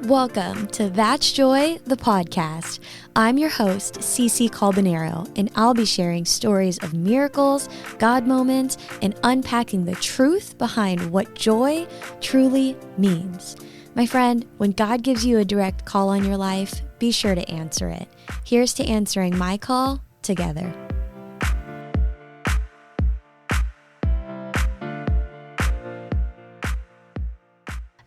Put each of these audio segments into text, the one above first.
Welcome to That's Joy, the podcast. I'm your host, Calbonero, and I'll be sharing stories of miracles, God moments, and unpacking the truth behind what joy truly means. My friend, when God gives you a direct call on your life, be sure to answer it. Here's to answering my call together.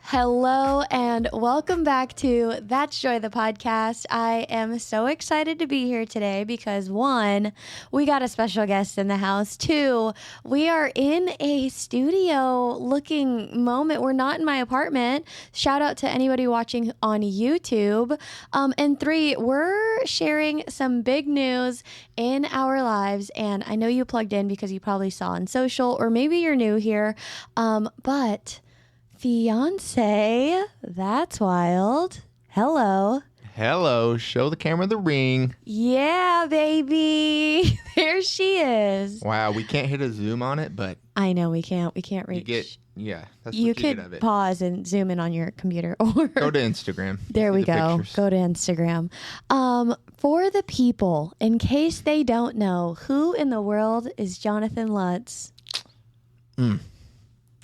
Hello and welcome back to That's Joy, the podcast. I am so excited to be here today because one, we got a special guest in the house. Two, we are in a studio looking moment. We're not in my apartment. Shout out to anybody watching on YouTube. And three, we're sharing some big news in our lives. And I know you plugged in because you probably saw on social, or maybe you're new here. But fiance, that's wild. Hello. Show the camera the ring. Yeah, baby. There she is. Wow, we can't hit a zoom on it, but I know we can't reach. That's what You you could get of it. pause and zoom in on your computer or Go to Instagram. There we See the go. pictures. Go to Instagram. For the people, in case they don't know, who in the world is Jonthan Lutz?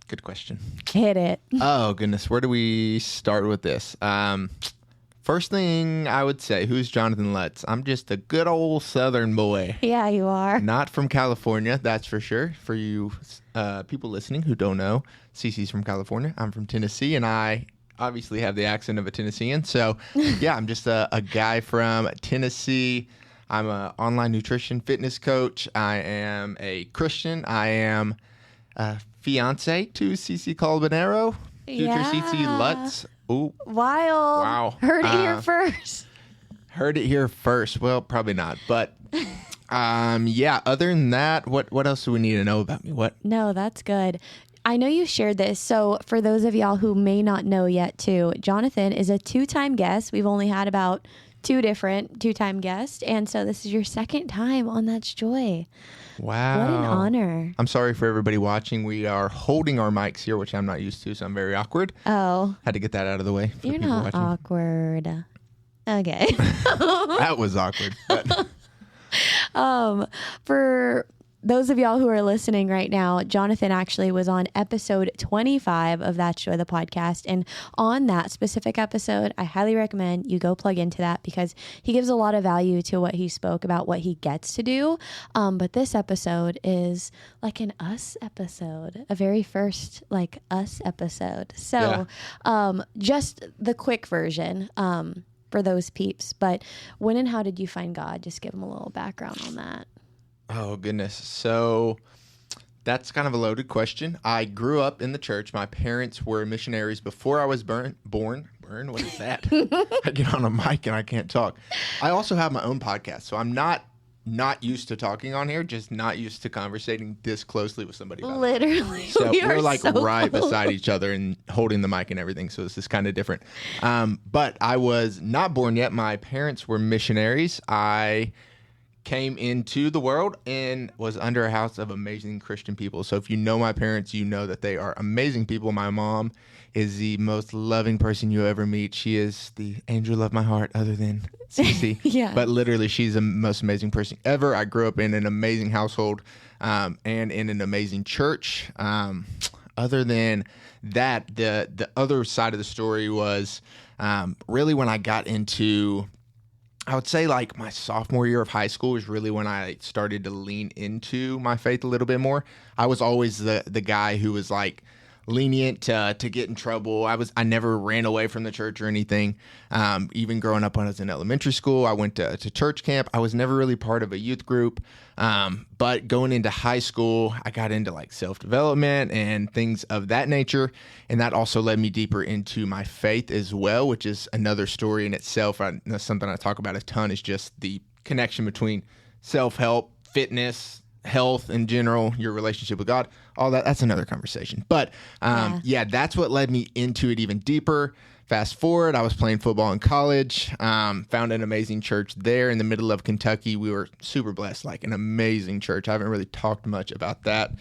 Good question. Hit it. Oh, goodness. Where do we start with this? First thing I would say, who's Jonthan Lutz? I'm just a good old Southern boy. Yeah, you are. Not from California, that's for sure. For you people listening who don't know, Cece's from California. I'm from Tennessee, and I obviously have the accent of a Tennessean. So, yeah, I'm just a guy from Tennessee. I'm an online nutrition fitness coach. I am a Christian. I am a fiance to Cece Calbonero. Future Cece Lutz. Ooh. Wild. Wow. Heard it here first. Heard it here first. Well, probably not. But yeah, other than that, what else do we need to know about me? What? No, that's good. I know you shared this. So for those of y'all who may not know yet too, Jonthan is a two-time guest. We've only had about two-time guests. And so this is your second time on That's Joy. Wow. What an honor. I'm sorry for everybody watching. We are holding our mics here, which I'm not used to, so I'm very awkward. Oh. Had to get that out of the way for You're people not watching. awkward. Okay. That was awkward. But For those of y'all who are listening right now, Jonthan actually was on episode 25 of That's Joy, the podcast. And on that specific episode, I highly recommend you go plug into that because he gives a lot of value to what he spoke about, what he gets to do. But this episode is like an us episode, a very first like us episode. So just the quick version for those peeps. But when and how did you find God? Just give them a little background on that. oh, goodness. So that's kind of a loaded question. I grew up in the church. My parents were missionaries before I was born. What is that? I get on a mic and I can't talk. I also have my own podcast, so I'm not used to talking on here, just not used to conversating this closely with somebody about Literally. So we are we're like so right close. beside each other and holding the mic and everything. So this is kind of different. But I was not born yet. My parents were missionaries. I came into the world and was under a house of amazing Christian people. So if you know my parents, you know that they are amazing people. My mom is the most loving person you ever meet. She is the angel of my heart other than Cece. Yeah. But literally, she's the most amazing person ever. I grew up in an amazing household and in an amazing church. Other than that, the other side of the story was really when I got into, I would say like my sophomore year of high school is really when I started to lean into my faith a little bit more. I was always the guy who was like lenient to get in trouble. I never ran away from the church or anything. Even growing up when I was in elementary school, I went to church camp. I was never really part of a youth group. But going into high school, I got into like self-development and things of that nature. And that also led me deeper into my faith as well, which is another story in itself. That's something I talk about a ton, is just the connection between self-help, fitness, health in general, your relationship with God, all that. That's another conversation. But that's what led me into it even deeper. Fast forward, I was playing football in college, found an amazing church there in the middle of Kentucky. We were super blessed, like an amazing church. I haven't really talked much about that.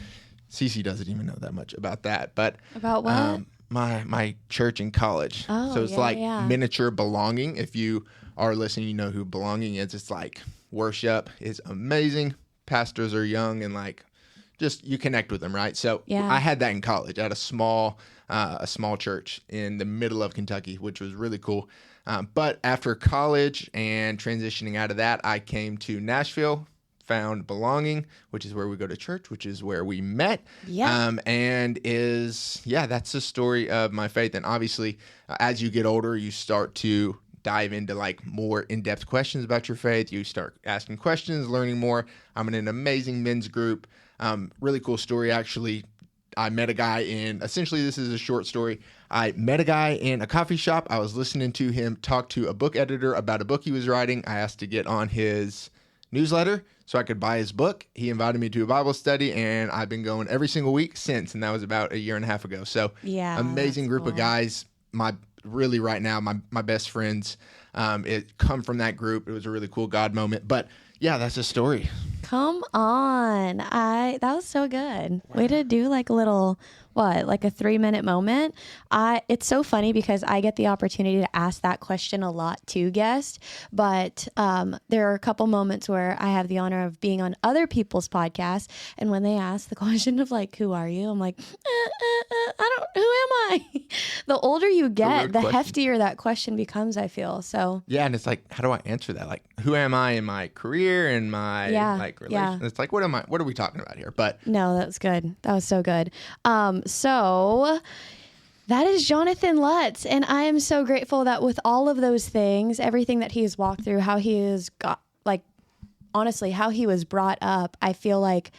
Cece doesn't even know that much about that. But About what? my church in college. Oh, so it's yeah, like yeah. miniature belonging. If you are listening, you know who belonging is. It's like worship is amazing. Pastors are young and like just you connect with them, right? So Yeah. I had that in college at a small church in the middle of Kentucky, which was really cool. But after college and transitioning out of that, I came to Nashville, found belonging, which is where we go to church, which is where we met. Yeah. That's the story of my faith. And obviously, as you get older, you start to dive into like more in-depth questions about your faith. You start asking questions, learning more. I'm in an amazing men's group. Really cool story, actually. I met a guy essentially this is a short story. I met a guy in a coffee shop. I was listening to him talk to a book editor about a book he was writing. I asked to get on his newsletter so I could buy his book. He invited me to a Bible study, and I've been going every single week since, and that was about a year and a half ago. So Yeah, amazing group cool. of guys. Right now, my best friends, it come from that group. It was a really cool God moment. But yeah, that's a story. Come on. That was so good. Way to do like a little, like a 3-minute moment. It's so funny because I get the opportunity to ask that question a lot to guests, but there are a couple moments where I have the honor of being on other people's podcasts. And when they ask the question of like, who are you? I'm like, who am I? The older you get, the heftier that question becomes, I feel. So yeah. And it's like, how do I answer that? Like, who am I in my career and my like relation? Yeah. It's like, what are we talking about here? But no, that was good. That was so good. So that is Jonthan Lutz. And I am so grateful that with all of those things, everything that he has walked through, how he has got, like, honestly, how he was brought up, I feel like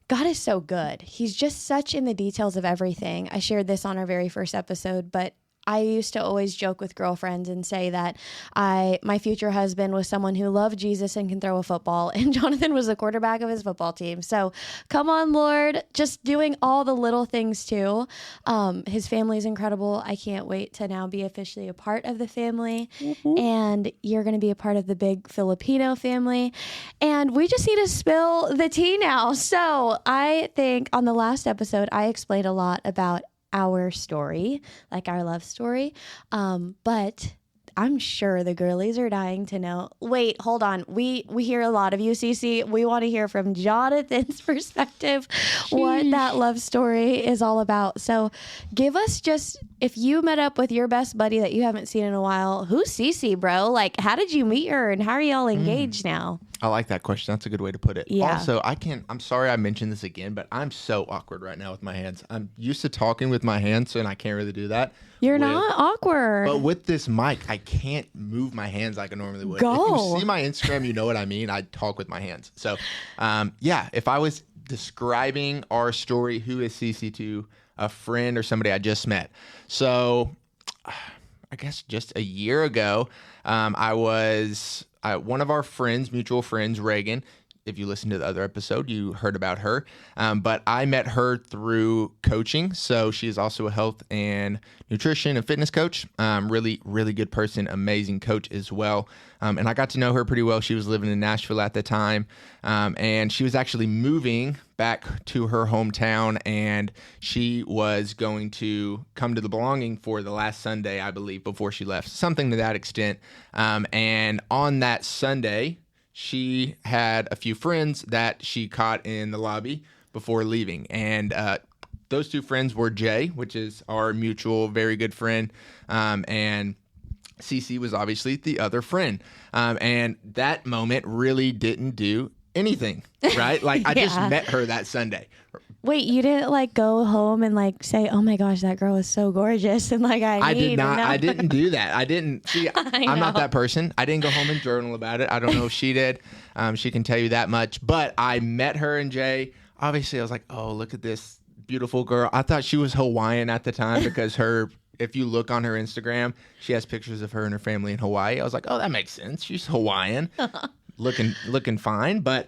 God is so good. He's just such in the details of everything. I shared this on our very first episode, but I used to always joke with girlfriends and say that my future husband was someone who loved Jesus and can throw a football, and Jonthan was the quarterback of his football team. So come on, Lord, just doing all the little things too. His family is incredible. I can't wait to now be officially a part of the family, and you're going to be a part of the big Filipino family, and we just need to spill the tea now. So I think on the last episode, I explained a lot about our story, like our love story. But I'm sure the girlies are dying to know. Wait, hold on. We hear a lot of you, Cece. We want to hear from Jonthan's perspective what that love story is all about. So give us just, if you met up with your best buddy that you haven't seen in a while, who's Cece, bro? Like, how did you meet her and how are y'all engaged now? I like that question. That's a good way to put it. Yeah. Also, I'm sorry I mentioned this again, but I'm so awkward right now with my hands. I'm used to talking with my hands, and I can't really do that. You're not awkward. But with this mic, I can't move my hands like I normally would. Go. If you see my Instagram, you know what I mean. I talk with my hands. So, if I was describing our story, who is Cece to a friend or somebody I just met? So, I guess just a year ago, one of our friends, mutual friends, Reagan, if you listened to the other episode, you heard about her. But I met her through coaching. So she is also a health and nutrition and fitness coach. Really, really good person, amazing coach as well. And I got to know her pretty well. She was living in Nashville at the time. And she was actually moving back to her hometown. And she was going to come to the Belonging for the last Sunday, I believe, before she left. Something to that extent. And on that Sunday, she had a few friends that she caught in the lobby before leaving. And those two friends were Jay, which is our mutual, very good friend. And Cece was obviously the other friend. And that moment really didn't do anything, right? Like, I just met her that Sunday. Wait, you didn't like go home and like say, "Oh my gosh, that girl is so gorgeous," and like I did not. I didn't do that. I didn't see. I'm not that person. I didn't go home and journal about it. I don't know if she did. She can tell you that much. But I met her and Jay. Obviously, I was like, "Oh, look at this beautiful girl." I thought she was Hawaiian at the time because if you look on her Instagram, she has pictures of her and her family in Hawaii. I was like, "Oh, that makes sense. She's Hawaiian, looking fine." But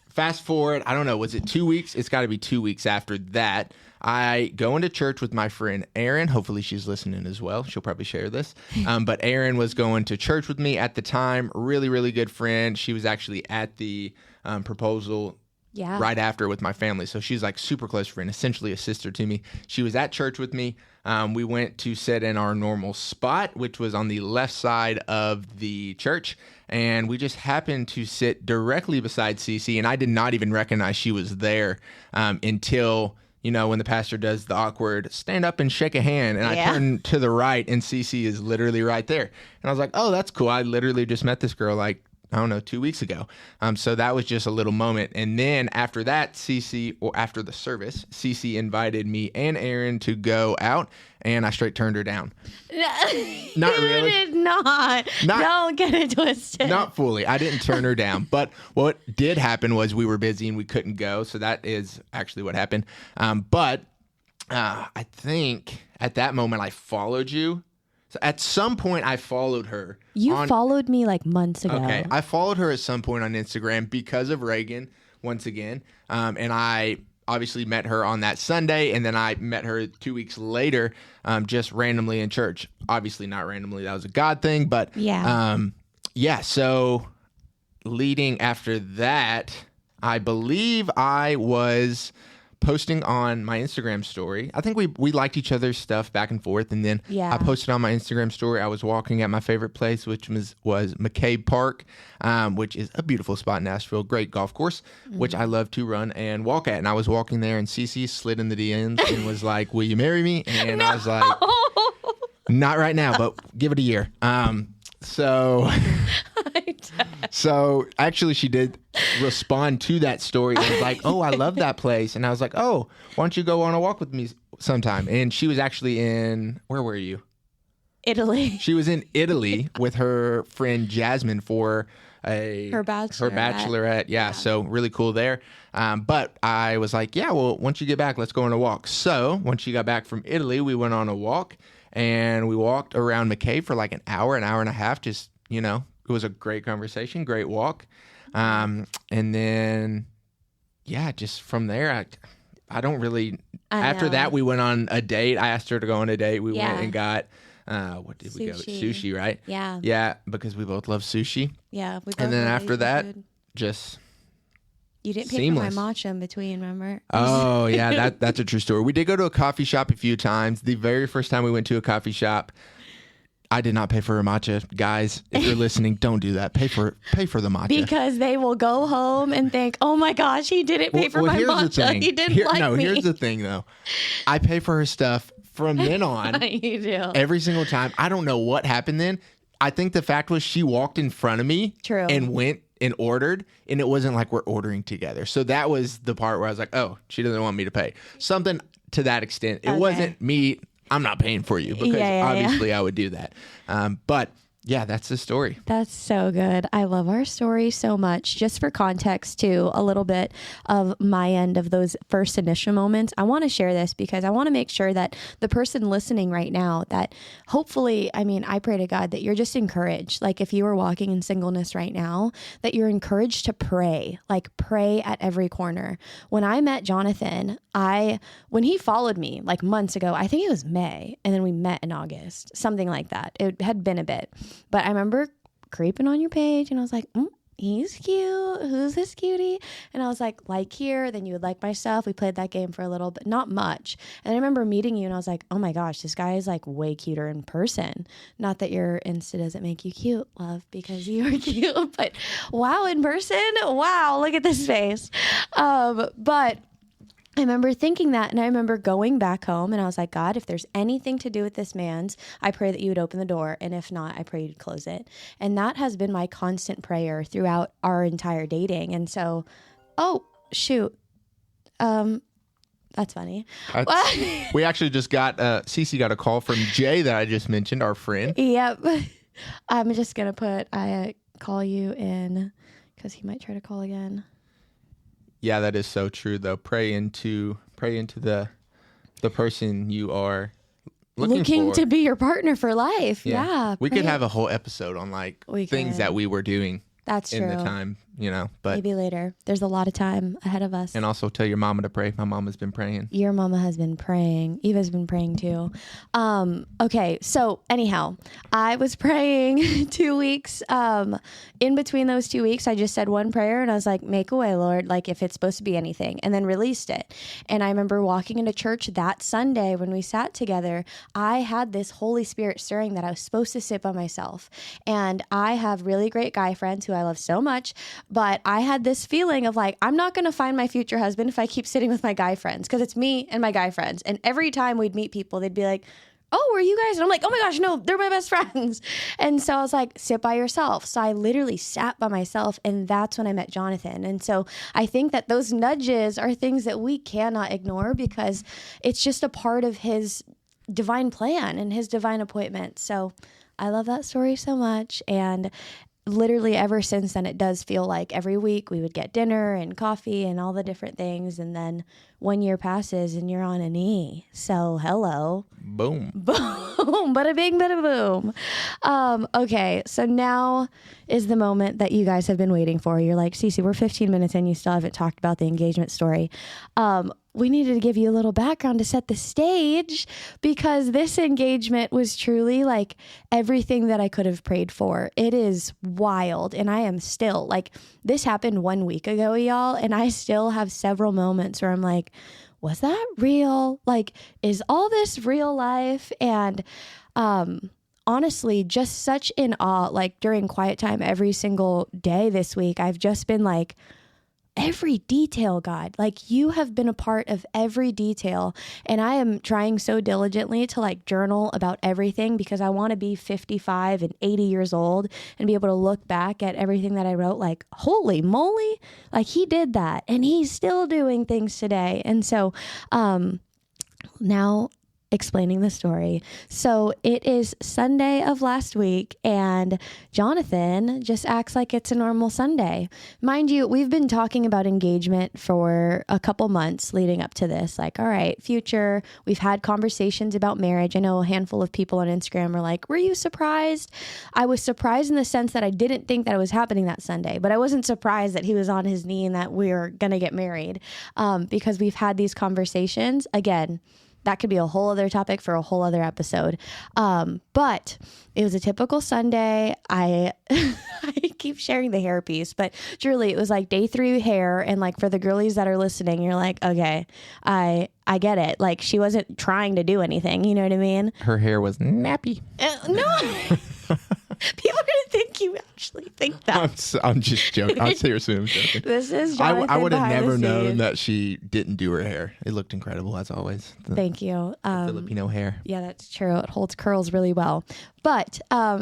fast forward, I don't know, was it 2 weeks? It's got to be 2 weeks after that. I go into church with my friend Erin. Hopefully she's listening as well. She'll probably share this. But Erin was going to church with me at the time. Really, really good friend. She was actually at the proposal right after with my family. So she's like super close friend, essentially a sister to me. She was at church with me. We went to sit in our normal spot, which was on the left side of the church. And we just happened to sit directly beside Cece. And I did not even recognize she was there until, when the pastor does the awkward stand up and shake a hand. And I turned to the right and Cece is literally right there. And I was like, oh, that's cool. I literally just met this girl 2 weeks ago. So that was just a little moment. And then after that, after the service, Cece invited me and Aaron to go out, and I straight turned her down. Not really. You did not. Don't get it twisted. Not fully. I didn't turn her down. But what did happen was we were busy and we couldn't go. So that is actually what happened. But I think at that moment I followed you. So at some point, I followed her. You followed me like months ago. Okay. I followed her at some point on Instagram because of Reagan, once again. And I obviously met her on that Sunday, and then I met her 2 weeks later just randomly in church. Obviously not randomly. That was a God thing. But so leading after that, I believe I was posting on my Instagram story. I think we liked each other's stuff back and forth, and then I posted on my Instagram story. I was walking at my favorite place, which was McCabe Park, which is a beautiful spot in Nashville, great golf course, which I love to run and walk at. And I was walking there, and Cece slid in the DMs and was like, "Will you marry me?" And I was like, "Not right now, but give it a year." So actually she did respond to that story and was like, "Oh, I love that place." And I was like, "Oh, why don't you go on a walk with me sometime?" And she was actually where were you? Italy. She was in Italy with her friend Jasmine for her bachelorette. Yeah, so really cool there. But I was like, "Yeah, well, once you get back, let's go on a walk." So once she got back from Italy, we went on a walk. And we walked around McCabe for like an hour and a half. Just, it was a great conversation, great walk. And then, just from there, I don't really. After that, we went on a date. I asked her to go on a date. We went and got, what did we go? Sushi, right? Yeah. Yeah, because we both love sushi. Yeah. And then after that, just. You didn't pay for my matcha in between, remember? Oh, yeah, that's a true story. We did go to a coffee shop a few times. The very first time we went to a coffee shop, I did not pay for a matcha. Guys, if you're listening, don't do that. Pay for the matcha. Because they will go home and think, "Oh my gosh, he didn't pay for my matcha. He didn't like me." No, here's the thing, though. I pay for her stuff from then on. You do. Every single time. I don't know what happened then. I think the fact was she walked in front of me and went and ordered, and it wasn't like we're ordering together. So that was the part where I was like, oh, she doesn't want me to pay. Something to that extent. It wasn't me, I'm not paying for you, because obviously I would do that. But yeah, that's the story. That's so good. I love our story so much. Just for context too, a little bit of my end of those first initial moments. I want to share this because I want to make sure that the person listening right now, that hopefully, I pray to God that you're just encouraged. Like if you are walking in singleness right now, that you're encouraged to pray, like pray at every corner. When I met Jonthan, when he followed me like months ago, I think it was May, and then we met in August, something like that. It had been a bit. But I remember creeping on your page and I was like, he's cute. Who's this cutie? And I was like here, then you would like my stuff. We played that game for a little bit, not much. And I remember meeting you and I was like, oh my gosh, this guy is like way cuter in person. Not that your Insta doesn't make you cute, love, because you are cute, but wow, in person, wow, look at this face. But I remember thinking that, and I remember going back home and I was like, God, if there's anything to do with this man's, I pray that you would open the door. And if not, I pray you'd close it. And that has been my constant prayer throughout our entire dating. And so, oh, shoot. That's funny. We actually just got, Cece got a call from Jay that I just mentioned, our friend. Yep. I'm just going to I call you in because he might try to call again. Yeah, that is so true, though. Pray into the person you are looking for. To be your partner for life. Yeah. We could have a whole episode on things that we were doing. That's in true. the time but maybe later. There's a lot of time ahead of us. and also tell your mama to pray. My mama's been praying. Your mama has been praying. Eva's been praying too. Okay. So anyhow, I was praying 2 weeks. In between those 2 weeks, I just said one prayer and I was like, make a way, Lord, like if it's supposed to be anything, and then released it. And I remember walking into church that Sunday when we sat together, I had this Holy Spirit stirring that I was supposed to sit by myself. And I have really great guy friends who I love so much, but I had this feeling of like, I'm not going to find my future husband if I keep sitting with my guy friends, because it's me and my guy friends. And every time we'd meet people, they'd be like, oh, were you guys? And I'm like, oh my gosh, no, they're my best friends. And so I was like, sit by yourself. So I literally sat by myself, and that's when I met Jonthan. And so I think that those nudges are things that we cannot ignore, because it's just a part of his divine plan and his divine appointment. So I love that story so much. And literally ever since then, it does feel like every week we would get dinner and coffee and all the different things. And then 1 year passes and you're on a knee. So hello. Boom. Boom. Bada bing, bada boom. Okay. So now is the moment that you guys have been waiting for. You're like, Cece, we're 15 minutes in. You still haven't talked about the engagement story. We needed to give you a little background to set the stage, because this engagement was truly like everything that I could have prayed for. It is wild. And I am still like, this happened 1 week ago, y'all. And I still have several moments where I'm like, was that real? Like, is all this real life? And, honestly, just such in awe, like during quiet time every single day this week, I've just been like, every detail, God, like you have been a part of every detail. And I am trying so diligently to like journal about everything, because I want to be 55 and 80 years old and be able to look back at everything that I wrote like, holy moly, like he did that and he's still doing things today. And so, now explaining the story. So it is Sunday of last week, and Jonthan just acts like it's a normal Sunday. Mind you, we've been talking about engagement for a couple months leading up to this. Like, all right, future. We've had conversations about marriage. I know a handful of people on Instagram were like, were you surprised? I was surprised in the sense that I didn't think that it was happening that Sunday, but I wasn't surprised that he was on his knee and that we were going to get married, because we've had these conversations. Again, that could be a whole other topic for a whole other episode. But it was a typical Sunday. I keep sharing the hair piece, but truly it was like day 3 hair. And like for the girlies that are listening, you're like, okay, I get it. Like she wasn't trying to do anything. You know what I mean? Her hair was nappy. No. People are going to think you actually think that. I'm just joking. I'm seriously joking. This is Jonthan I would have behind never the known scenes. that she didn't do her hair. It looked incredible as always. Thank you. Filipino hair. Yeah, that's true. It holds curls really well. But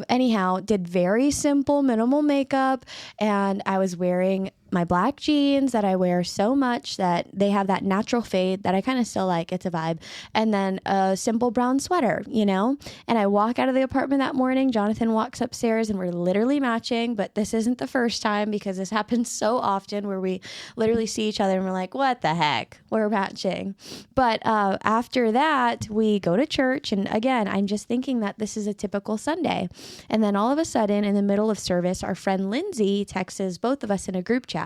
anyhow, did very simple, minimal makeup. And I was wearing my black jeans that I wear so much that they have that natural fade that I kind of still like. It's a vibe. And then a simple brown sweater, you know? And I walk out of the apartment that morning. Jonthan walks upstairs and we're literally matching. But this isn't the first time, because this happens so often where we literally see each other and we're like, what the heck? We're matching. But after that, we go to church. And again, I'm just thinking that this is a typical Sunday. And then all of a sudden, in the middle of service, our friend Lindsay texts both of us in a group chat.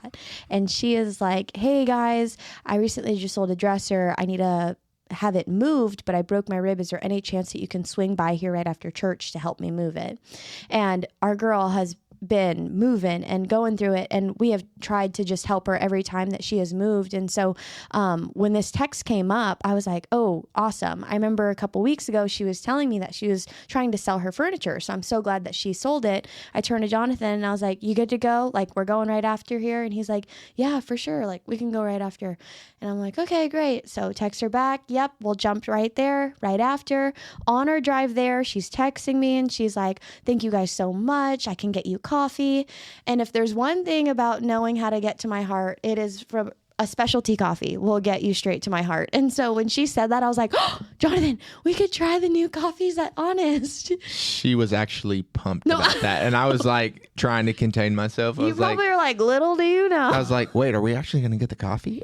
And she is like, hey guys, I recently just sold a dresser. I need to have it moved, but I broke my rib. Is there any chance that you can swing by here right after church to help me move it? And our girl has been moving and going through it, and we have tried to just help her every time that she has moved. And so when this text came up, I was like, oh, awesome. I remember a couple weeks ago she was telling me that she was trying to sell her furniture, so I'm so glad that she sold it. I turned to Jonthan and I was like, you good to go? Like, we're going right after here? And he's like, yeah, for sure, like we can go right after. And I'm like, okay, great. So text her back, yep, we'll jump right there right after. On our drive there, she's texting me and she's like, thank you guys so much, I can get you coffee. And if there's one thing about knowing how to get to my heart, it is from a specialty coffee will get you straight to my heart. And so when she said that, I was like, oh, Jonthan, we could try the new coffees at Honest. She was actually pumped about that. And I was like trying to contain myself. You probably were like, little do you know. I was like, wait, are we actually going to get the coffee?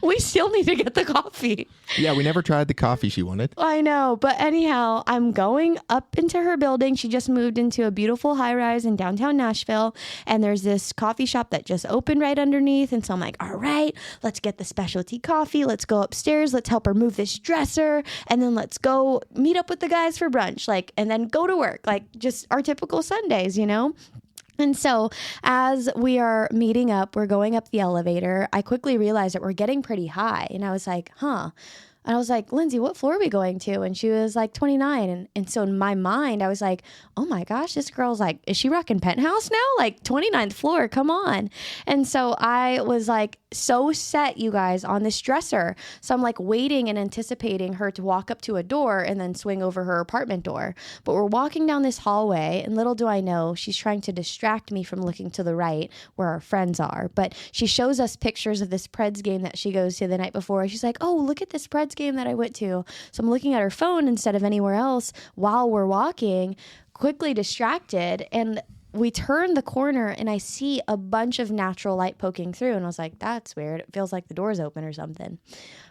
We still need to get the coffee. Yeah, we never tried the coffee she wanted. I know. But anyhow, I'm going up into her building. She just moved into a beautiful high rise in downtown Nashville. And there's this coffee shop that just opened right underneath. And so I'm like, all right, let's get the specialty coffee. Let's go upstairs. Let's help her move this dresser. And then let's go meet up with the guys for brunch. And then go to work. Just our typical Sundays, you know? And so as we are meeting up, we're going up the elevator. I quickly realized that we're getting pretty high. And I was like, huh. And I was like, Lindsay, what floor are we going to? And she was like 29. And so in my mind, I was like, oh my gosh, this girl's like, is she rocking penthouse now? 29th floor, come on. And so I was like so set, you guys, on this dresser. So I'm like waiting and anticipating her to walk up to a door and then swing over her apartment door. But we're walking down this hallway, and little do I know, she's trying to distract me from looking to the right where our friends are. But she shows us pictures of this Preds game that she goes to the night before. She's like, oh, look at this Preds game that I went to. So I'm looking at her phone instead of anywhere else while we're walking, quickly distracted. And we turn the corner and I see a bunch of natural light poking through. And I was like, that's weird. It feels like the door's open or something.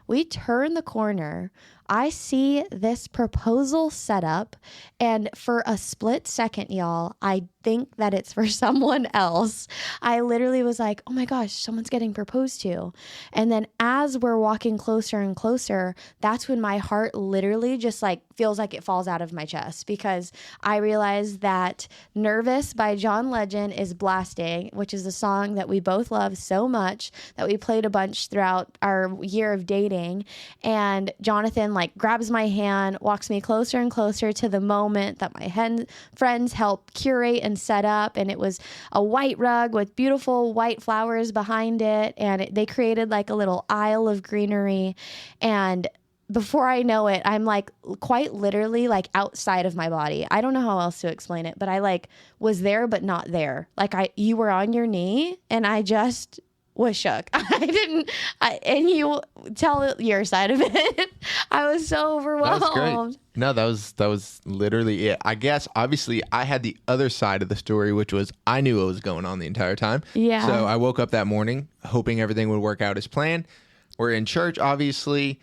We turn the corner. I see this proposal set up. And for a split second, y'all, I think that it's for someone else. I literally was like, oh my gosh, someone's getting proposed to. And then as we're walking closer and closer, that's when my heart literally just feels like it falls out of my chest, because I realized that Nervous by John Legend is blasting, which is a song that we both love so much that we played a bunch throughout our year of dating. And Jonthan grabs my hand, walks me closer and closer to the moment that my friends helped curate and set up. And it was a white rug with beautiful white flowers behind it. And they created a little aisle of greenery. And before I know it, I'm quite literally outside of my body. I don't know how else to explain it, but I was there, but not there. You were on your knee and I just was shook. And you tell your side of it. I was so overwhelmed. That was great. No, that was literally it. I guess obviously I had the other side of the story, which was I knew what was going on the entire time. Yeah. So I woke up that morning hoping everything would work out as planned. We're in church, obviously.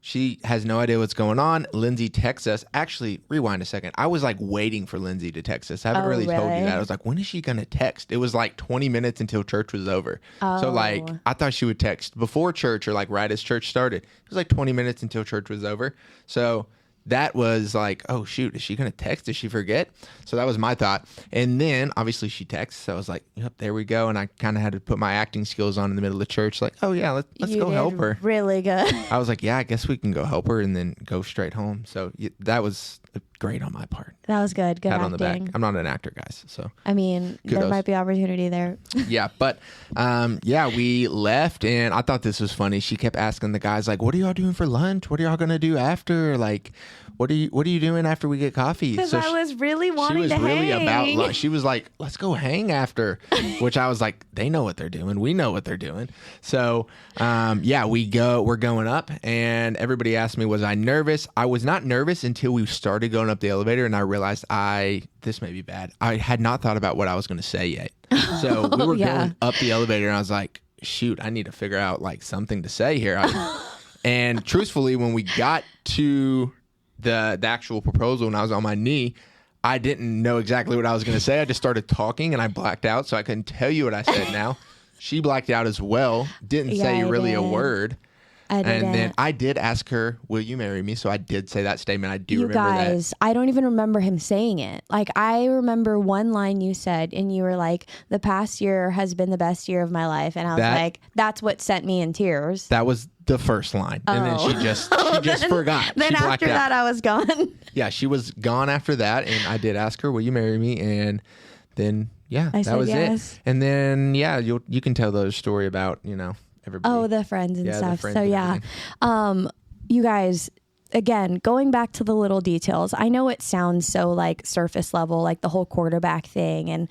She has no idea what's going on. Lindsay texts us. Actually, rewind a second. I was waiting for Lindsay to text us. I haven't really told you that. I was like, when is she going to text? It was 20 minutes until church was over. Oh. So I thought she would text before church or right as church started. It was 20 minutes until church was over. So that was oh shoot, is she going to text? Did she forget? So that was my thought. And then obviously she texts. So I was like, yep, there we go. And I kind of had to put my acting skills on in the middle of church. Oh yeah, let's go help her. Really good. I was like, yeah, I guess we can go help her and then go straight home. So that was great on my part. That was good. Good Pat acting. on the back. I'm not an actor, guys. So I mean, kudos. There might be opportunity there. Yeah, but we left and I thought this was funny. She kept asking the guys what are y'all doing for lunch? What are y'all gonna do after? What are you doing after we get coffee? Because I was really wanting to hang. She was really about lunch. She was like, let's go hang after, which I was like, they know what they're doing. We know what they're doing. So we're going up and everybody asked me, was I nervous? I was not nervous until we started going up the elevator and I realized this may be bad. I had not thought about what I was going to say yet. So we were going up the elevator and I was like, shoot, I need to figure out something to say here. And truthfully, when we got to the actual proposal and I was on my knee, I didn't know exactly what I was going to say. I just started talking and I blacked out, so I couldn't tell you what I said now. She blacked out as well, didn't say really a word. And then I did ask her, will you marry me? So I did say that statement. I do remember that. You guys, I don't even remember him saying it. I remember one line you said and you were like, the past year has been the best year of my life. And I was like, that's what sent me in tears. That was the first line. And then she just forgot. Then after that, I was gone. Yeah, she was gone after that. And I did ask her, will you marry me? And then, that was it. And then, you can tell the story about, everybody. Oh, the friends and stuff. So you guys, again, going back to the little details, I know it sounds so surface level, the whole quarterback thing and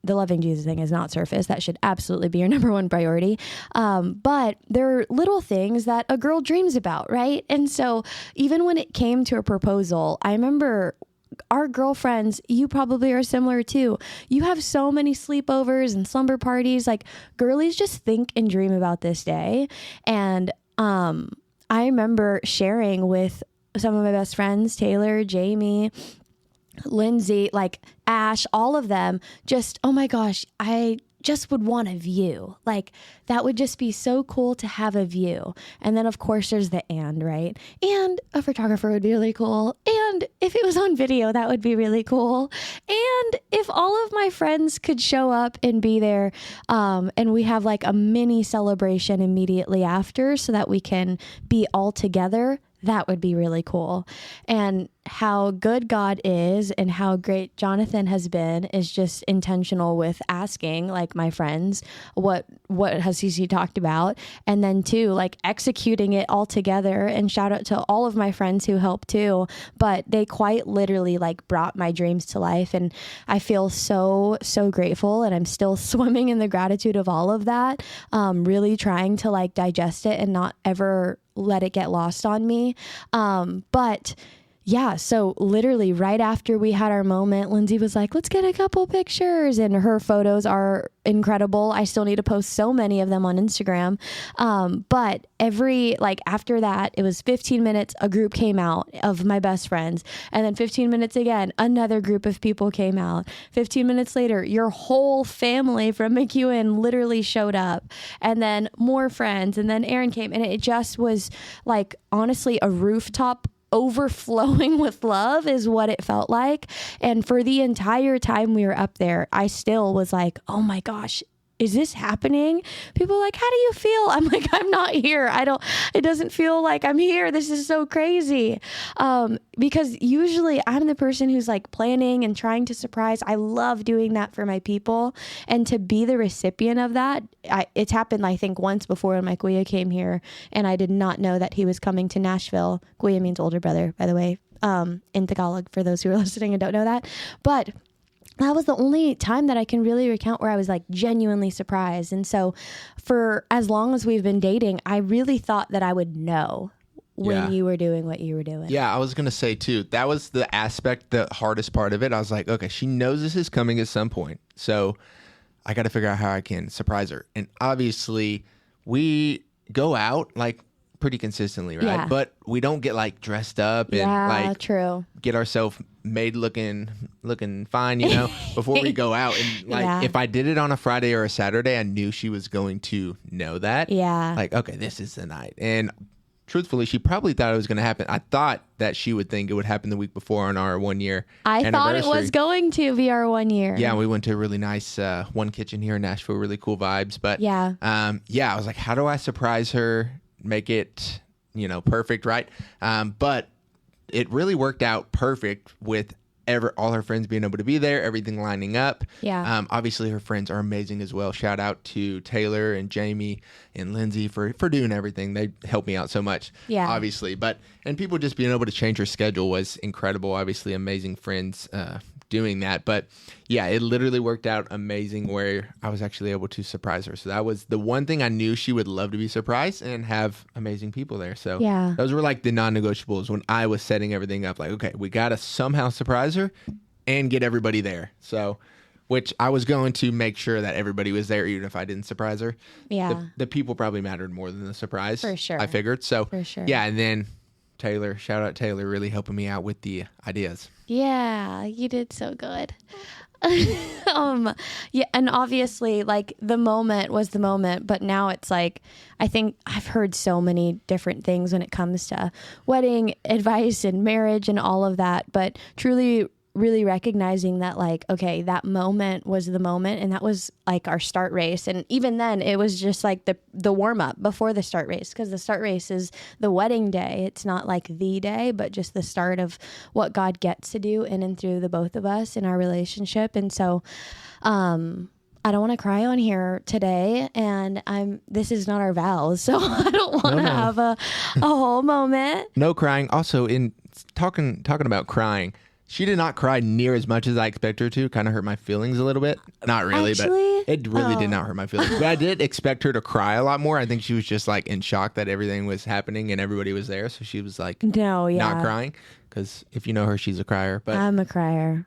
the loving Jesus thing is not surface. That should absolutely be your number one priority. But there are little things that a girl dreams about, right? And so even when it came to a proposal, I remember our girlfriends, you probably are similar too. You have so many sleepovers and slumber parties. Like, girlies just think and dream about this day. And I remember sharing with some of my best friends, Taylor, Jamie, Lindsay, like Ash, all of them, just, oh my gosh, I just would want a view. Like, that would just be so cool to have a view. And then of course there's the and, right? And a photographer would be really cool. And if it was on video, that would be really cool. And if all of my friends could show up and be there, and we have like a mini celebration immediately after so that we can be all together, that would be really cool. And how good God is and how great Jonthan has been is just intentional with asking, like, my friends, what has CC talked about? And then too, like, executing it all together. And shout out to all of my friends who helped too, but they quite literally like brought my dreams to life. And I feel so grateful, and I'm still swimming in the gratitude of all of that. Really trying to like digest it and not ever let it get lost on me. But yeah, so literally right after we had our moment, Lindsay was like, let's get a couple pictures. And her photos are incredible. I still need to post so many of them on Instagram. But after that, it was 15 minutes, a group came out of my best friends. And then 15 minutes again, another group of people came out. 15 minutes later, your whole family from McEwen literally showed up. And then more friends. And then Aaron came. And it just was like, honestly, a rooftop overflowing with love is what it felt like. And for the entire time we were up there, I still was like, oh my gosh, is this happening? People are like, how do you feel? I'm like, I'm not here. It doesn't feel like I'm here. This is so crazy. Because usually I'm the person who's like planning and trying to surprise. I love doing that for my people. And to be the recipient of that, it's happened, I think, once before when my kuya came here, and I did not know that he was coming to Nashville. Kuya means older brother, by the way, in Tagalog, for those who are listening and don't know that. But that was the only time that I can really recount where I was like genuinely surprised. And so for as long as we've been dating, I really thought that I would know when you were doing what you were doing. Yeah, I was going to say too, that was the hardest part of it. I was like, okay, she knows this is coming at some point. So I got to figure out how I can surprise her. And obviously we go out like pretty consistently, right? Yeah. But we don't get like dressed up and like true. Get ourselves made looking fine, before we go out. And like if I did it on a Friday or a Saturday, I knew she was going to know that. Yeah. Like, okay, this is the night. And truthfully, she probably thought it was going to happen. I thought that she would think it would happen the week before on our 1 year anniversary. Thought it was going to be our 1 year. Yeah, we went to a really nice one kitchen here in Nashville, really cool vibes. But I was like, how do I surprise her, make it, perfect, right? But it really worked out perfect with all her friends being able to be there, everything lining up. Yeah. Obviously, her friends are amazing as well. Shout out to Taylor and Jamie and Lindsay for doing everything. They helped me out so much, obviously. And people just being able to change her schedule was incredible. Obviously, amazing friends doing that. But yeah, it literally worked out amazing where I was actually able to surprise her. So that was the one thing I knew she would love to be surprised and have amazing people there. So those were like the non-negotiables when I was setting everything up. Like, okay, we got to somehow surprise her and get everybody there. So, which I was going to make sure that everybody was there, even if I didn't surprise her. Yeah. The people probably mattered more than the surprise. For sure. I figured. So, for sure. Yeah. And then Taylor, shout out Taylor, really helping me out with the ideas. Yeah, you did so good. And obviously, like, the moment was the moment, but now it's like, I think I've heard so many different things when it comes to wedding advice and marriage and all of that, but truly really recognizing that, like, okay, that moment was the moment, and that was like our start race. And even then it was just like the warm up before the start race, because the start race is the wedding day. It's not like the day, but just the start of what God gets to do in and through the both of us in our relationship. And so I don't want to cry on here today, and this is not our vows, so I don't want to have a whole moment. No crying. Also, in talking about crying, She did not cry near as much as I expected her to. Kind of hurt my feelings a little bit. Not really, Actually? but it really did not hurt my feelings. But I did expect her to cry a lot more. I think she was just like in shock that everything was happening and everybody was there. So she was like not crying. Because if you know her, she's a crier. But I'm a crier.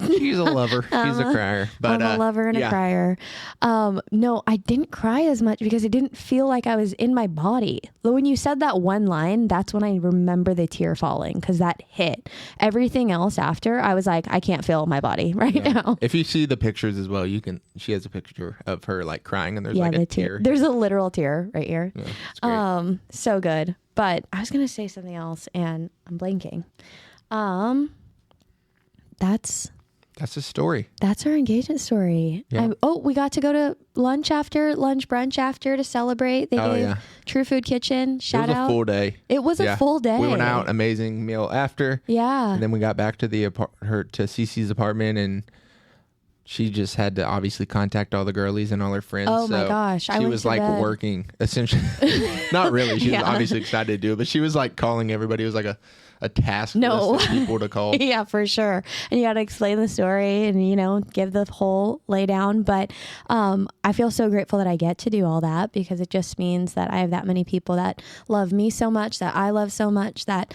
She's a lover. She's a crier. But, I'm a lover and a crier. No, I didn't cry as much because it didn't feel like I was in my body. When you said that one line, that's when I remember the tear falling because that hit. Everything else after, I was like, I can't feel my body now. If you see the pictures as well, you can. She has a picture of her like crying, and there's like a tear. There's a literal tear right here. Yeah, it's great. So good. But I was gonna say something else, and I'm blanking. That's a story. That's our engagement story. Yeah. We got to go to lunch brunch after to celebrate. They gave True Food Kitchen. Shout out. It was a full day. It was a full day. We went out, amazing meal after. Yeah. And then we got back to to Cece's apartment, and she just had to obviously contact all the girlies and all her friends. Oh my gosh. She was like working essentially. Not really. She was obviously excited to do it, but she was like calling everybody. It was like a task list of people to call. Yeah, for sure. And you got to explain the story and, give the whole lay down. But I feel so grateful that I get to do all that because it just means that I have that many people that love me so much, that I love so much, that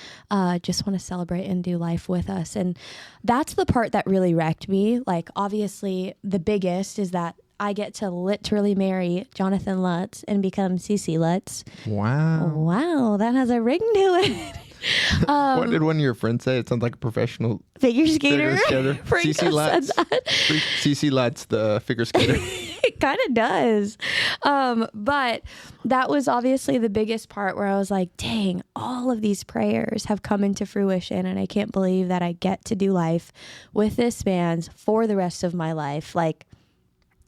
just want to celebrate and do life with us. And that's the part that really wrecked me. Like, obviously, the biggest is that I get to literally marry Jonthan Lutz and become Cece Lutz. Wow, that has a ring to it. What did one of your friends say? It sounds like a professional figure skater. Cece Lutz. Cece Lutz, the figure skater. It kind of does. But that was obviously the biggest part where I was like, dang, all of these prayers have come into fruition. And I can't believe that I get to do life with this man for the rest of my life. Like,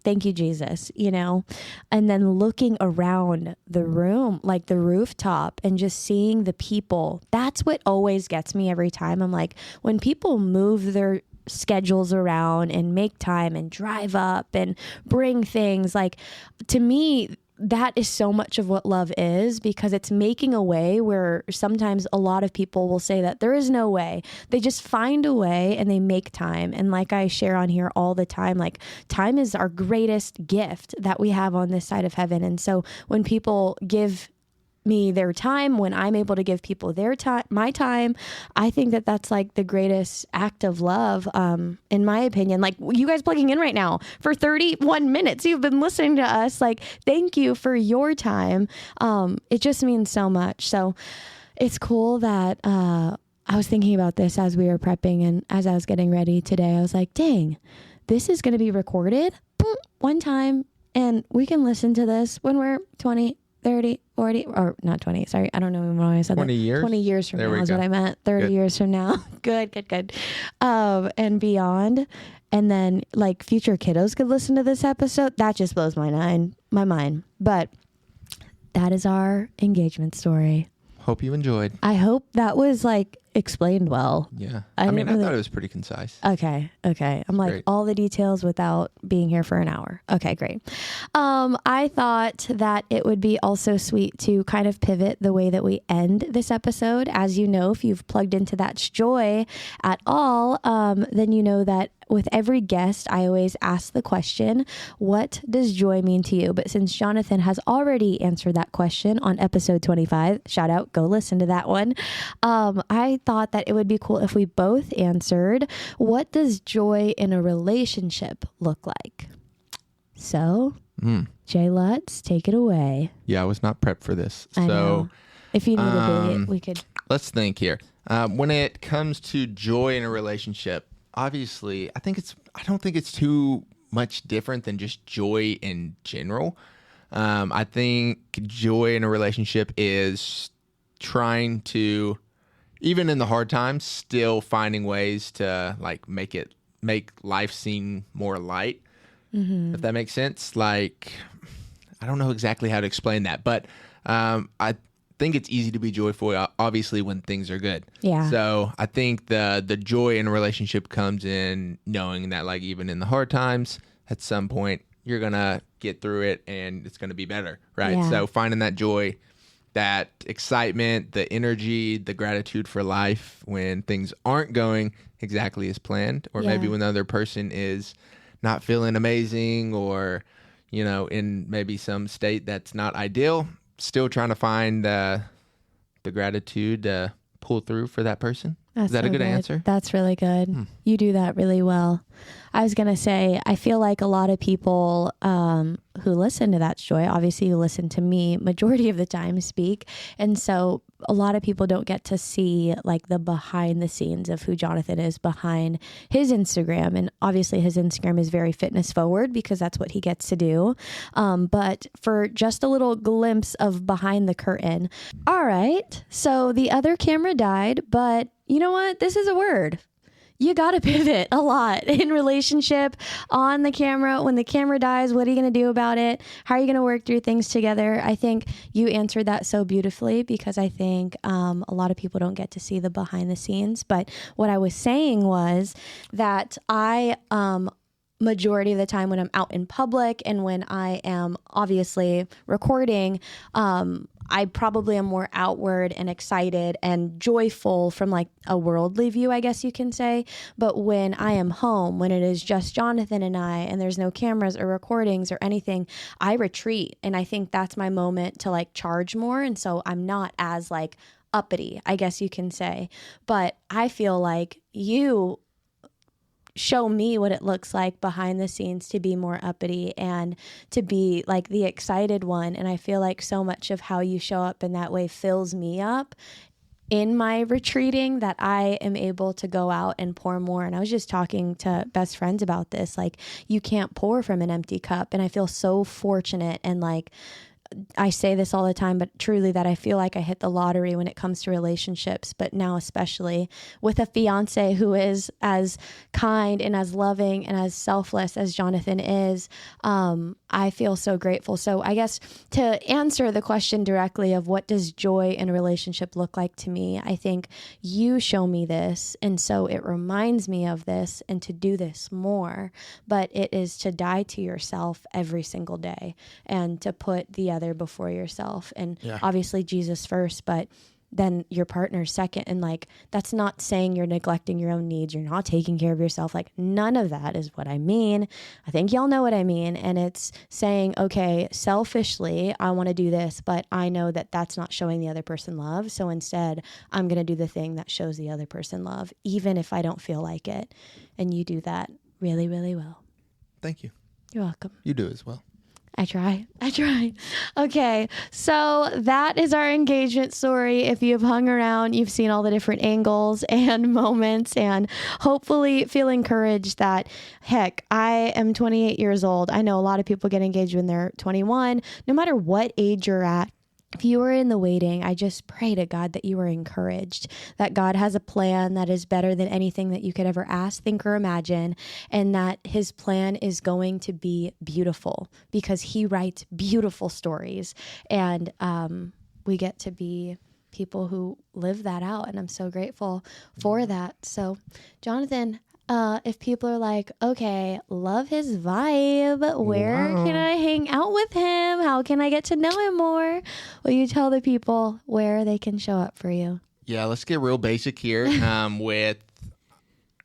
thank you, Jesus, and then looking around the room, like the rooftop and just seeing the people. That's what always gets me every time. I'm like, when people move their schedules around and make time and drive up and bring things, like, to me, that is so much of what love is, because it's making a way where sometimes a lot of people will say that there is no way. They just find a way and they make time. And like I share on here all the time, like, time is our greatest gift that we have on this side of heaven. And so when people give me their time, when I'm able to give people their time, my time, I think that that's like the greatest act of love, in my opinion. Like, you guys plugging in right now for 31 minutes, you've been listening to us. Like, thank you for your time. It just means so much. So it's cool that I was thinking about this as we were prepping and as I was getting ready today. I was like, dang, this is going to be recorded one time and we can listen to this when we're 20, 30, 40, or not 20, sorry. I don't know why I said 20 that. years? 20 years from there now is what I meant. 30 years from now. Good. And beyond. And then like future kiddos could listen to this episode. That just blows my mind. But that is our engagement story. Hope you enjoyed. I hope that was like explained well. Yeah. I thought it was pretty concise. Okay. I'm like great. All the details without being here for an hour. Okay, great. I thought that it would be also sweet to kind of pivot the way that we end this episode. As you know, if you've plugged into That's Joy at all, then you know that with every guest, I always ask the question, what does joy mean to you? But since Jonthan has already answered that question on episode 25, shout out, go listen to that one. I thought that it would be cool if we both answered, what does joy in a relationship look like? So, Jay Lutz, take it away. Yeah, I was not prepped for this. I know. If you need a bit, we could. Let's think here. When it comes to joy in a relationship, obviously, I don't think it's too much different than just joy in general. I think joy in a relationship is trying to, even in the hard times, still finding ways to like make life seem more light. If that makes sense. Like, I don't know exactly how to explain that, but I think it's easy to be joyful, obviously, when things are good. Yeah. So I think the joy in a relationship comes in knowing that, like, even in the hard times, at some point you're gonna get through it and it's gonna be better, right? Yeah. So finding that joy that excitement, the energy, the gratitude for life when things aren't going exactly as planned, or maybe when the other person is not feeling amazing, or, you know, in maybe some state that's not ideal, still trying to find the gratitude to pull through for that person. Is that a good answer? That's really good. You do that really well. I was going to say, I feel like a lot of people who listen to That's Joy, obviously you listen to me majority of the time speak. And so a lot of people don't get to see like the behind the scenes of who Jonthan is behind his Instagram. And obviously his Instagram is very fitness forward because that's what he gets to do. But for just a little glimpse of behind the curtain. All right. So the other camera died, but you know what? This is a word. You got to pivot a lot in relationship, on the camera. When the camera dies, what are you going to do about it? How are you going to work through things together? I think you answered that so beautifully, because I think a lot of people don't get to see the behind the scenes. But what I was saying was that I majority of the time when I'm out in public and when I am obviously recording, I probably am more outward and excited and joyful from like a worldly view, I guess you can say. But when I am home, when it is just Jonthan and I, and there's no cameras or recordings or anything, I retreat. And I think that's my moment to like charge more. And so I'm not as like uppity, I guess you can say. But I feel like you show me what it looks like behind the scenes to be more uppity and to be like the excited one. And I feel like so much of how you show up in that way fills me up in my retreating, that I am able to go out and pour more. And I was just talking to best friends about this. Like, you can't pour from an empty cup. And I feel so fortunate, and like, I say this all the time, but truly that I feel like I hit the lottery when it comes to relationships, but now especially with a fiance who is as kind and as loving and as selfless as Jonthan is. I feel so grateful. So I guess to answer the question directly of what does joy in a relationship look like to me, I think you show me this. And so it reminds me of this and to do this more, but it is to die to yourself every single day and to put the other before yourself, and obviously Jesus first, but then your partner second. And like, that's not saying you're neglecting your own needs, you're not taking care of yourself. Like, none of that is what I mean. I think y'all know what I mean. And it's saying, okay, selfishly, I want to do this, but I know that that's not showing the other person love. So instead, I'm going to do the thing that shows the other person love, even if I don't feel like it. And you do that really, really well. Thank you. You're welcome. You do as well. I try. Okay, so that is our engagement story. If you've hung around, you've seen all the different angles and moments, and hopefully feel encouraged that, heck, I am 28 years old. I know a lot of people get engaged when they're 21. No matter what age you're at, if you are in the waiting, I just pray to God that you are encouraged, that God has a plan that is better than anything that you could ever ask, think, or imagine, and that his plan is going to be beautiful because he writes beautiful stories. And we get to be people who live that out, and I'm so grateful for that. So, Jonthan, if people are like, okay, love his vibe, where can I hang out with him? How can I get to know him more? Will you tell the people where they can show up for you? Yeah, let's get real basic here with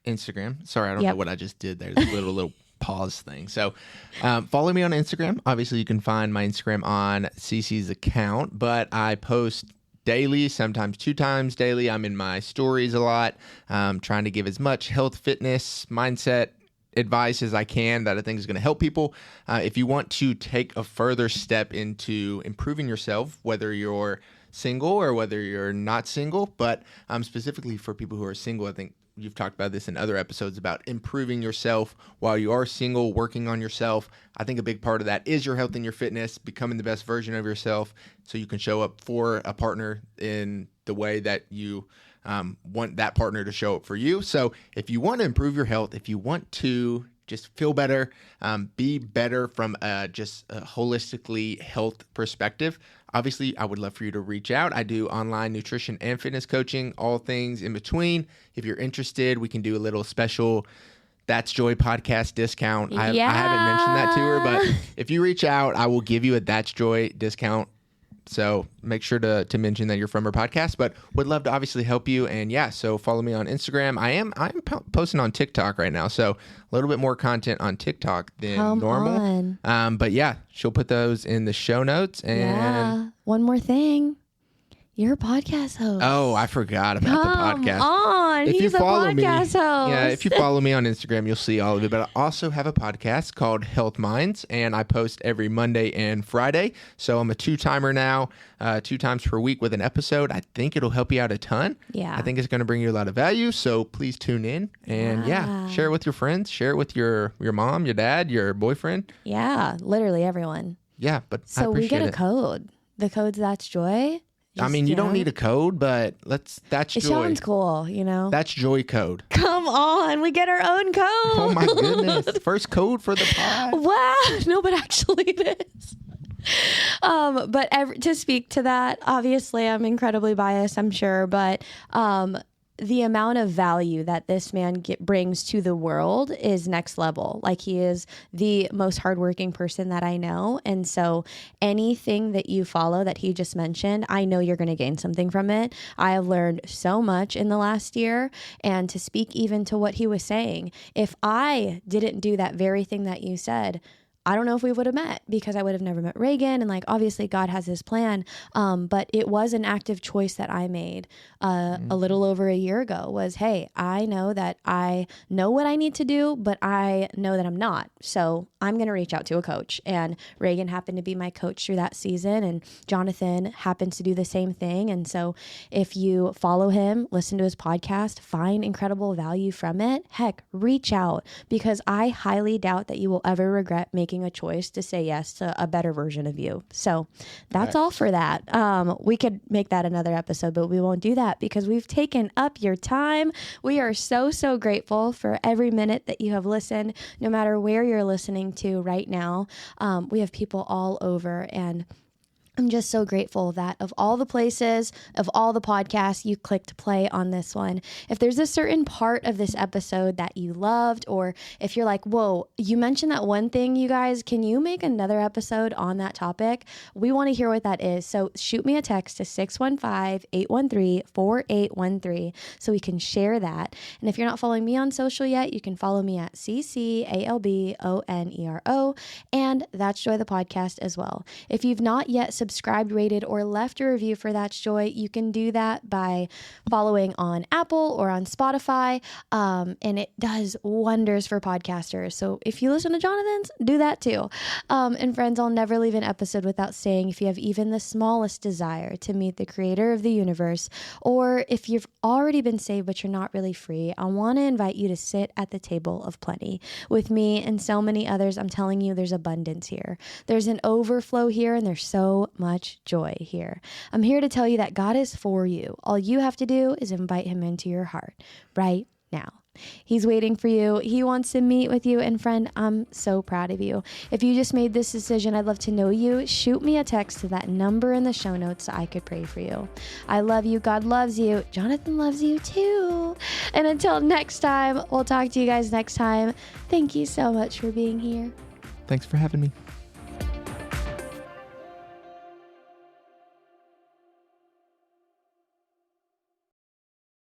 Instagram. Sorry, I don't know what I just did there. This little pause thing. So follow me on Instagram. Obviously, you can find my Instagram on Cece's account, but I post daily, sometimes 2 times daily. I'm in my stories a lot, trying to give as much health, fitness, mindset advice as I can that I think is going to help people. If you want to take a further step into improving yourself, whether you're single or whether you're not single, but specifically for people who are single, I think you've talked about this in other episodes about improving yourself while you are single, working on yourself. I think a big part of that is your health and your fitness, becoming the best version of yourself so you can show up for a partner in the way that you want that partner to show up for you. So if you want to improve your health, if you want to just feel better, be better from just a holistically health perspective, obviously, I would love for you to reach out. I do online nutrition and fitness coaching, all things in between. If you're interested, we can do a little special That's Joy podcast discount. I haven't mentioned that to her, but if you reach out, I will give you a That's Joy discount So make sure to mention that you're from our podcast, but would love to obviously help you. And yeah, so follow me on Instagram. I'm posting on TikTok right now, so a little bit more content on TikTok than normal. But yeah, she'll put those in the show notes. And one more thing. You're a podcast host. Oh, I forgot about the podcast. Come on. He's a podcast host. Yeah, if you follow me on Instagram, you'll see all of it. But I also have a podcast called Health Minds, and I post every Monday and Friday. So I'm a 2-timer now, 2 times per week with an episode. I think it'll help you out a ton. Yeah. I think it's going to bring you a lot of value. So please tune in and share it with your friends. Share it with your mom, your dad, your boyfriend. Yeah, literally everyone. Yeah, but I so we get a it. code. The code's That's Joy. I mean, you don't need a code, but that's It Joy. sounds cool, you know? That's Joy code. Come on, we get our own code. Oh my goodness. First code for the pod. Wow. No, but actually it is. But to speak to that, obviously I'm incredibly biased, I'm sure, but the amount of value that this man brings to the world is next level. Like, he is the most hardworking person that I know. And so anything that you follow that he just mentioned, I know you're going to gain something from it. I have learned so much in the last year. And to speak even to what he was saying, if I didn't do that very thing that you said, I don't know if we would have met, because I would have never met Reagan. And like, obviously God has his plan. But it was an active choice that I made a little over a year ago, was, hey, I know that I know what I need to do, but I know that I'm not. So I'm going to reach out to a coach. And Reagan happened to be my coach through that season. And Jonthan happens to do the same thing. And so if you follow him, listen to his podcast, find incredible value from it, heck, reach out, because I highly doubt that you will ever regret making a choice to say yes to a better version of you. So that's all for that. We could make that another episode, but we won't do that because we've taken up your time. We are so, so grateful for every minute that you have listened, no matter where you're listening to right now. We have people all over, and I'm just so grateful that of all the places, of all the podcasts, you clicked play on this one. If there's a certain part of this episode that you loved, or if you're like, whoa, you mentioned that one thing, you guys, can you make another episode on that topic? We want to hear what that is. So shoot me a text to 615-813-4813 so we can share that. And if you're not following me on social yet, you can follow me at CCALBONERO, and That's Joy the Podcast as well. If you've not yet subscribed, rated, or left a review for That's Joy, you can do that by following on Apple or on Spotify, and it does wonders for podcasters. So if you listen to Jonthan's, do that too. And friends, I'll never leave an episode without saying, if you have even the smallest desire to meet the creator of the universe, or if you've already been saved but you're not really free, I want to invite you to sit at the table of plenty with me and so many others. I'm telling you, there's abundance here. There's an overflow here, and there's so much joy here. I'm here to tell you that God is for you. All you have to do is invite him into your heart right now. He's waiting for you. He wants to meet with you. And friend, I'm so proud of you. If you just made this decision, I'd love to know you. Shoot me a text to that number in the show notes so I could pray for you. I love you. God loves you. Jonthan loves you too. And until next time, we'll talk to you guys next time. Thank you so much for being here. Thanks for having me.